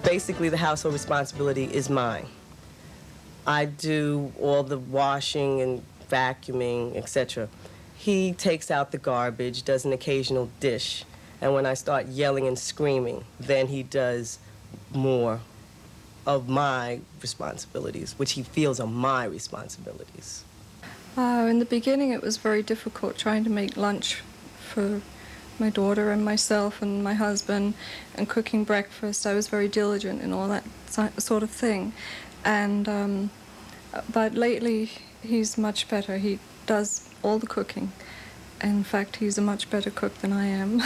basically the household responsibility is mine. I do all the washing and vacuuming, etc. He takes out the garbage, does an occasional dish, and when I start yelling and screaming, then he does more of my responsibilities, which he feels are my responsibilities. In the beginning, it was very difficult trying to make lunch for my daughter and myself and my husband, and cooking breakfast. I was very diligent in all that sort of thing. And but lately, he's much better. He does all the cooking. In fact, he's a much better cook than I am.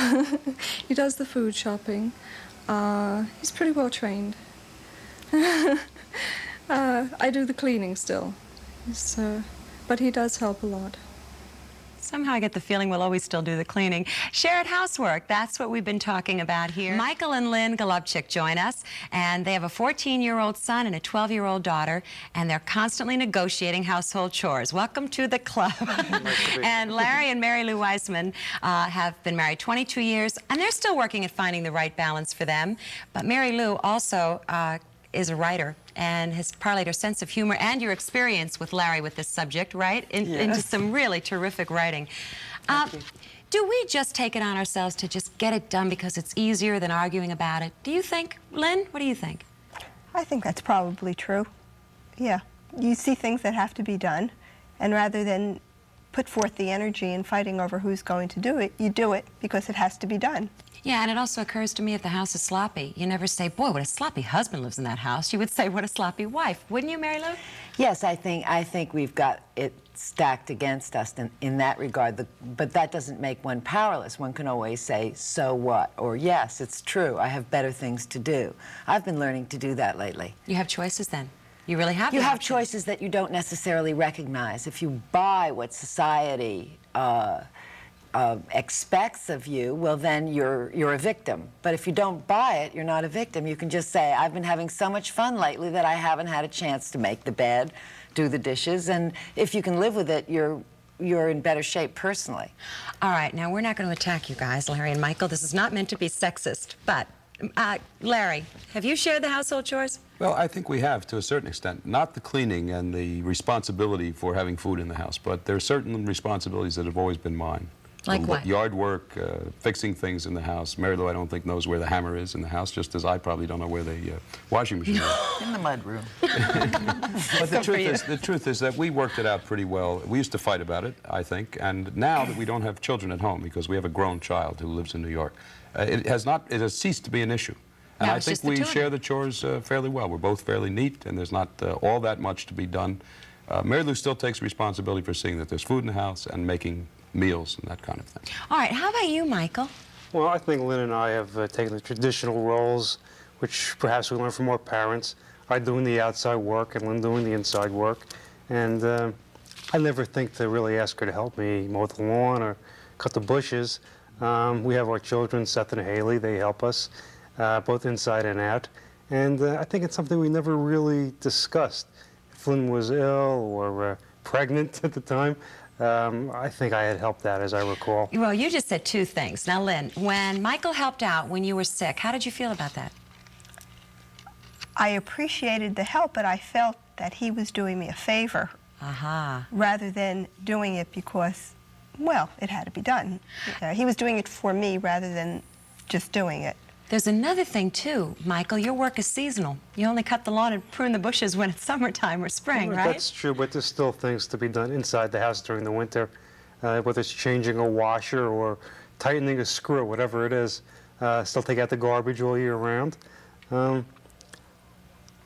He does the food shopping. He's pretty well trained. I do the cleaning still. But he does help a lot. Somehow I get the feeling we'll always still do the cleaning. Shared housework, that's what we've been talking about here. Michael and Lynn Golubchik join us, and they have a 14-year-old son and a 12-year-old daughter, and they're constantly negotiating household chores. Welcome to the club. And Larry and Mary Lou Weisman have been married 22 years, and they're still working at finding the right balance for them. But Mary Lou also is a writer and has parlayed her sense of humor and your experience with Larry with this subject, right, into some really terrific writing. Do we just take it on ourselves to just get it done because it's easier than arguing about it? Do you think, Lynn, what do you think? I think that's probably true. Yeah, you see things that have to be done, and rather than put forth the energy in fighting over who's going to do it, you do it because it has to be done. Yeah, and it also occurs to me if the house is sloppy, you never say, boy, what a sloppy husband lives in that house. You would say, what a sloppy wife. Wouldn't you, Mary Lou? Yes, I think we've got it stacked against us in that regard. But that doesn't make one powerless. One can always say, so what? Or, yes, it's true, I have better things to do. I've been learning to do that lately. You have choices then? You really have? You have choices that you don't necessarily recognize. If you buy what society expects of you, well, then you're a victim. But if you don't buy it, you're not a victim. You can just say, I've been having so much fun lately that I haven't had a chance to make the bed, do the dishes, and if you can live with it, you're in better shape personally. All right, now we're not going to attack you guys, Larry and Michael. This is not meant to be sexist, but Larry, have you shared the household chores? Well, I think we have, to a certain extent. Not the cleaning and the responsibility for having food in the house, but there are certain responsibilities that have always been mine. Like what? Yard work, fixing things in the house. Mary Lou, I don't think, knows where the hammer is in the house, just as I probably don't know where the washing machine is. In the mudroom. But the truth is that we worked it out pretty well. We used to fight about it, I think, and now that we don't have children at home, because we have a grown child who lives in New York, it has ceased to be an issue. And I think we share the chores fairly well. We're both fairly neat, and there's not all that much to be done. Mary Lou still takes responsibility for seeing that there's food in the house and making meals and that kind of thing. All right, how about you, Michael? Well, I think Lynn and I have taken the traditional roles, which perhaps we learned from our parents. I doing the outside work and Lynn doing the inside work. And I never think to really ask her to help me mow the lawn or cut the bushes. We have our children, Seth and Haley. They help us, both inside and out. And I think it's something we never really discussed. If Lynn was ill or pregnant at the time, I think I had helped out, as I recall. Well, you just said two things. Now, Lynn, when Michael helped out when you were sick, how did you feel about that? I appreciated the help, but I felt that he was doing me a favor rather than doing it because, well, it had to be done. He was doing it for me rather than just doing it. There's another thing, too, Michael. Your work is seasonal. You only cut the lawn and prune the bushes when it's summertime or spring, right? That's true, but there's still things to be done inside the house during the winter, whether it's changing a washer or tightening a screw, whatever it is. Still take out the garbage all year round.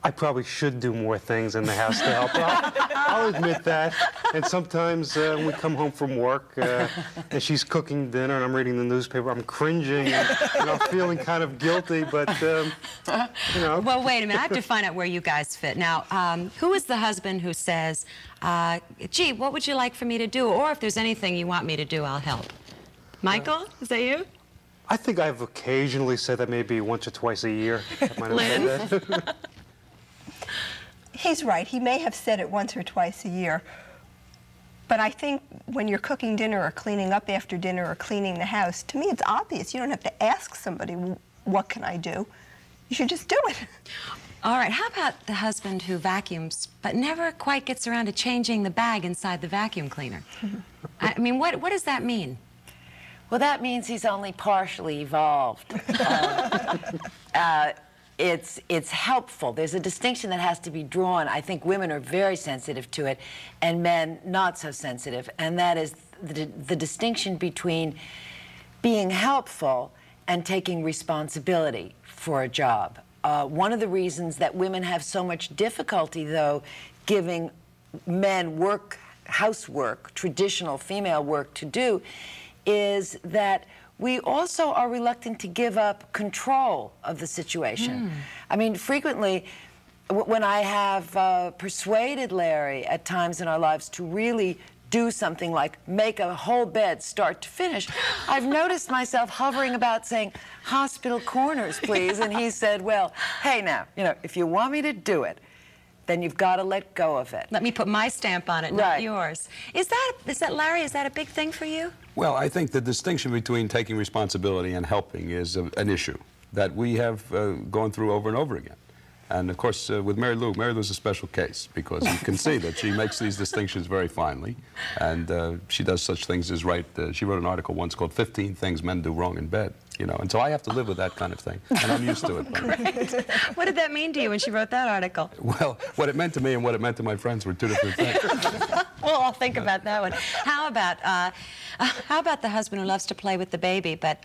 I probably should do more things in the house to help out. I'll admit that. And sometimes when we come home from work and she's cooking dinner and I'm reading the newspaper, I'm cringing and feeling kind of guilty, but, you know. Well, wait a minute. I have to find out where you guys fit. Now, who is the husband who says, gee, what would you like for me to do? Or if there's anything you want me to do, I'll help. Michael, is that you? I think I've occasionally said that maybe once or twice a year. I might have said that. He's right. He may have said it once or twice a year. But I think when you're cooking dinner or cleaning up after dinner or cleaning the house, to me it's obvious. You don't have to ask somebody, what can I do? You should just do it. All right, how about the husband who vacuums but never quite gets around to changing the bag inside the vacuum cleaner? I mean, what does that mean? Well, that means he's only partially evolved. It's helpful. There's a distinction that has to be drawn. I think women are very sensitive to it, and men not so sensitive, and that is the distinction between being helpful and taking responsibility for a job. One of the reasons that women have so much difficulty, though, giving men housework, traditional female work to do, is that we also are reluctant to give up control of the situation. I mean, frequently, when I have persuaded Larry at times in our lives to really do something like make a whole bed start to finish, I've noticed myself hovering about saying, hospital corners, please. And he said, well, hey now, you know, if you want me to do it, then you've got to let go of it. Let me put my stamp on it, not yours. Is that, Larry, is that a big thing for you? Well, I think the distinction between taking responsibility and helping is an issue that we have gone through over and over again. And of course, with Mary Lou's a special case because you can see that she makes these distinctions very finely, and she does such things as she wrote an article once called 15 Things Men Do Wrong in Bed, you know, and so I have to live with that kind of thing, and I'm used to it. Great. What did that mean to you when she wrote that article? Well, what it meant to me and what it meant to my friends were two different things. Well, I'll think about that one. How about the husband who loves to play with the baby but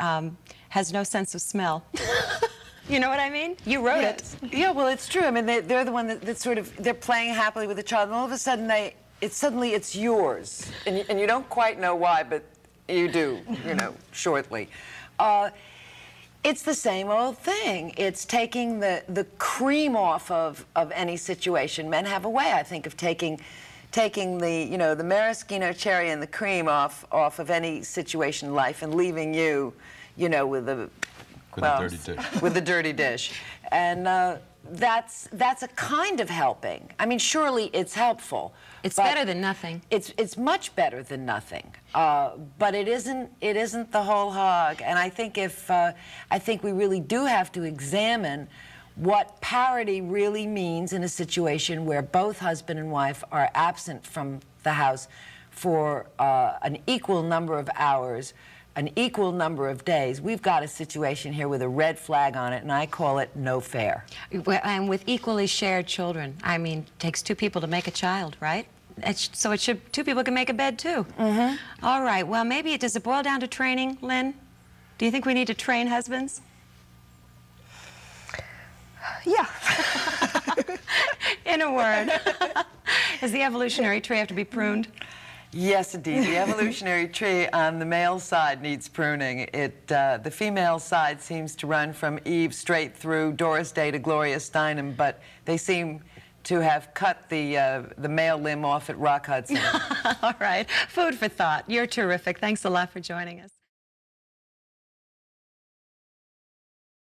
has no sense of smell? You know what I mean? You wrote it. Yeah, well, it's true. I mean, they're the one that sort of, they're playing happily with the child, and all of a sudden suddenly it's yours. And you don't quite know why, but you do, you know, shortly. It's the same old thing. It's taking the cream off of any situation. Men have a way, I think, of taking the, you know, the maraschino cherry and the cream off of any situation in life and leaving you, you know, with a dirty dish. With the dirty dish. And that's a kind of helping. I mean, surely it's helpful. It's better than nothing. It's much better than nothing. But it isn't the whole hog. And I think I think we really do have to examine what parity really means in a situation where both husband and wife are absent from the house for an equal number of hours, an equal number of days. We've got a situation here with a red flag on it, and I call it no fair. And with equally shared children. I mean, it takes two people to make a child, right? So two people can make a bed, too. All right, well, maybe does it boil down to training, Lynn? Do you think we need to train husbands? Yeah. In a word. Does the evolutionary tree have to be pruned? Yes, indeed. The evolutionary tree on the male side needs pruning. The female side seems to run from Eve straight through Doris Day to Gloria Steinem, but they seem to have cut the male limb off at Rock Hudson. All right. Food for thought. You're terrific. Thanks a lot for joining us.